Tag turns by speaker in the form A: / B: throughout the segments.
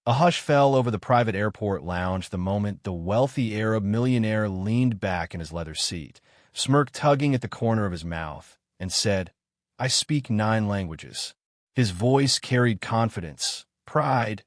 A: A hush fell over the private airport lounge the moment the wealthy Arab millionaire leaned back in his leather seat, smirk tugging at the corner of his mouth, and said, "I speak 9 languages." His voice carried confidence, pride,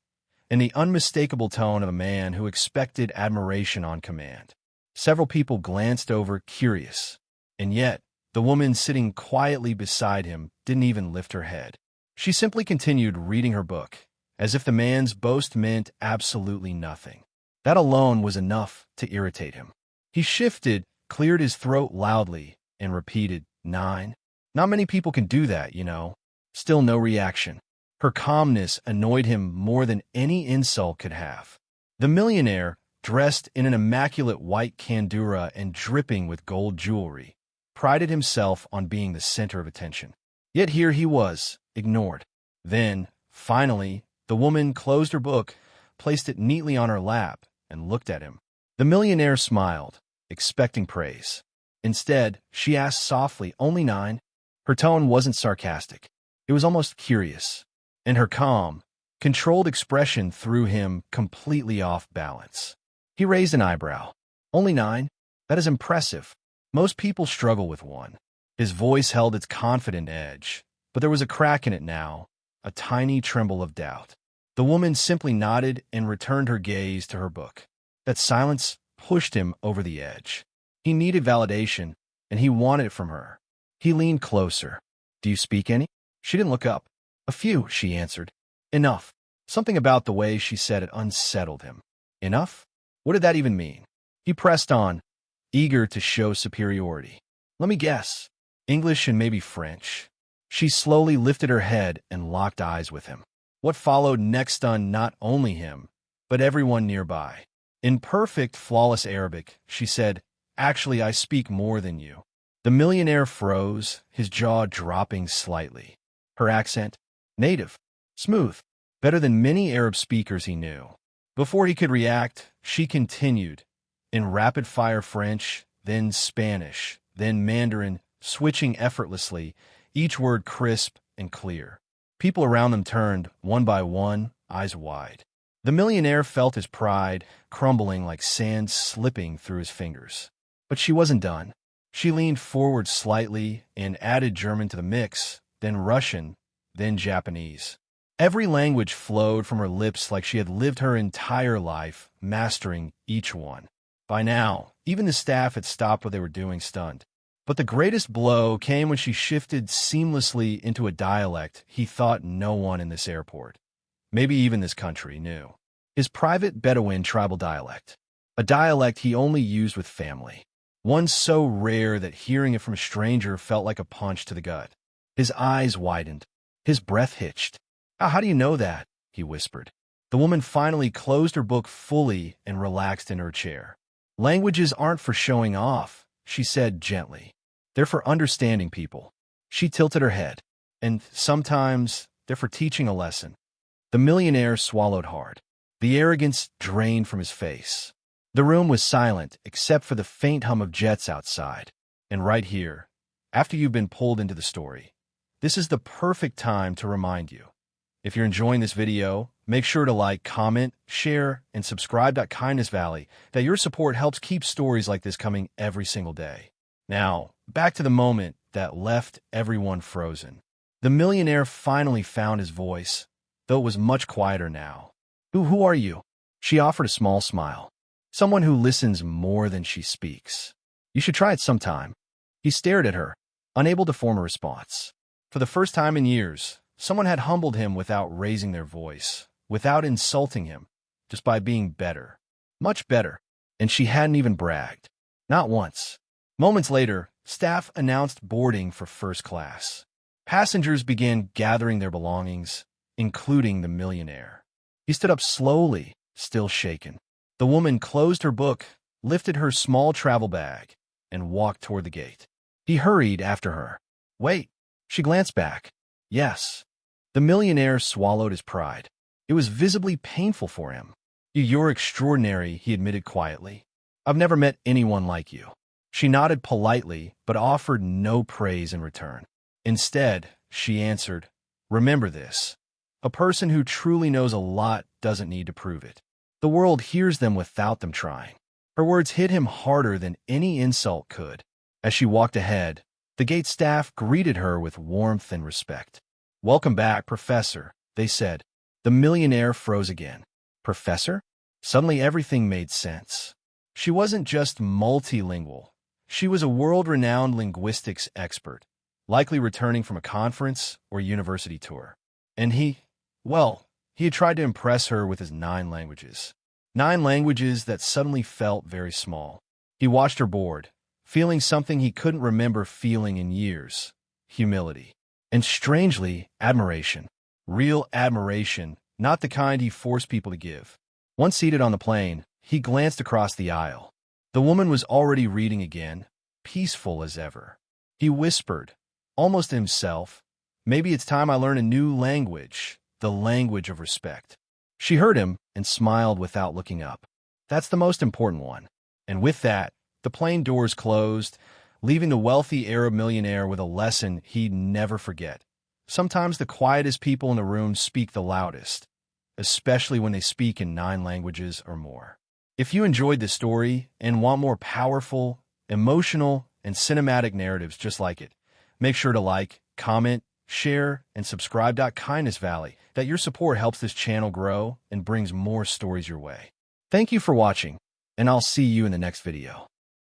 A: and the unmistakable tone of a man who expected admiration on command. Several people glanced over, curious, and yet the woman sitting quietly beside him didn't even lift her head. She simply continued reading her book, as if the man's boast meant absolutely nothing. That alone was enough to irritate him. He shifted, cleared his throat loudly, and repeated, 9. Not many people can do that, you know. Still no reaction. Her calmness annoyed him more than any insult could have. The millionaire, dressed in an immaculate white kandura and dripping with gold jewelry, prided himself on being the center of attention. Yet here he was, ignored. Then, finally, the woman closed her book, placed it neatly on her lap, and looked at him. The millionaire smiled, expecting praise. Instead, she asked softly, "Only 9?" Her tone wasn't sarcastic. It was almost curious, and her calm, controlled expression threw him completely off balance. He raised an eyebrow. "Only 9? That is impressive. Most people struggle with 1. His voice held its confident edge, but there was a crack in it now, a tiny tremble of doubt. The woman simply nodded and returned her gaze to her book. That silence pushed him over the edge. He needed validation, and he wanted it from her. He leaned closer. "Do you speak any?" She didn't look up. "A few," she answered. "Enough." Something about the way she said it unsettled him. Enough? What did that even mean? He pressed on, eager to show superiority. "Let me guess. English and maybe French." She slowly lifted her head and locked eyes with him. What followed next stunned not only him, but everyone nearby. In perfect, flawless Arabic, she said, "Actually, I speak more than you." The millionaire froze, his jaw dropping slightly. Her accent? Native. Smooth. Better than many Arab speakers he knew. Before he could react, she continued, in rapid-fire French, then Spanish, then Mandarin, switching effortlessly, each word crisp and clear. People around them turned, one by one, eyes wide. The millionaire felt his pride crumbling like sand slipping through his fingers. But she wasn't done. She leaned forward slightly and added German to the mix, then Russian, then Japanese. Every language flowed from her lips like she had lived her entire life, mastering each one. By now, even the staff had stopped what they were doing, stunned. But the greatest blow came when she shifted seamlessly into a dialect he thought no one in this airport, maybe even this country, knew. His private Bedouin tribal dialect. A dialect he only used with family. One so rare that hearing it from a stranger felt like a punch to the gut. His eyes widened. His breath hitched. How do you know that?" he whispered. The woman finally closed her book fully and relaxed in her chair. "Languages aren't for showing off," she said gently. "They're for understanding people." She tilted her head. "And sometimes they're for teaching a lesson." The millionaire swallowed hard. The arrogance drained from his face. The room was silent except for the faint hum of jets outside. And right here, after you've been pulled into the story, this is the perfect time to remind you. If you're enjoying this video, make sure to like, comment, share, and subscribe to Kindness Valley, that your support helps keep stories like this coming every single day. Now, back to the moment that left everyone frozen. The millionaire finally found his voice, though it was much quieter now. Who are you?" She offered a small smile. "Someone who listens more than she speaks. You should try it sometime." He stared at her, unable to form a response. For the first time in years, someone had humbled him without raising their voice, without insulting him, just by being better. Much better. And she hadn't even bragged. Not once. Moments later, staff announced boarding for first class. Passengers began gathering their belongings, including the millionaire. He stood up slowly, still shaken. The woman closed her book, lifted her small travel bag, and walked toward the gate. He hurried after her. "Wait." She glanced back. "Yes." The millionaire swallowed his pride. It was visibly painful for him. "You're extraordinary," he admitted quietly. "I've never met anyone like you." She nodded politely, but offered no praise in return. Instead, she answered, "Remember this. A person who truly knows a lot doesn't need to prove it. The world hears them without them trying. Her words hit him harder than any insult could. As she walked ahead, the gate staff greeted her with warmth and respect. "Welcome back, Professor," they said. The millionaire froze again. Professor? Suddenly everything made sense. She wasn't just multilingual. She was a world-renowned linguistics expert, likely returning from a conference or university tour. And he had tried to impress her with his 9 languages. 9 languages that suddenly felt very small. He watched her bored, feeling something he couldn't remember feeling in years: humility. And strangely, admiration. Real admiration, not the kind he forced people to give. Once seated on the plane, he glanced across the aisle. The woman was already reading again, peaceful as ever. He whispered, almost to himself, "Maybe it's time I learn a new language, the language of respect." She heard him and smiled without looking up. That's the most important one. And with that, the plane doors closed, leaving the wealthy Arab millionaire with a lesson he'd never forget. Sometimes the quietest people in the room speak the loudest, especially when they speak in 9 languages or more. If you enjoyed this story and want more powerful, emotional, and cinematic narratives just like it, make sure to like, comment, share, and subscribe. Kindness Valley, that your support helps this channel grow and brings more stories your way. Thank you for watching, and I'll see you in the next video.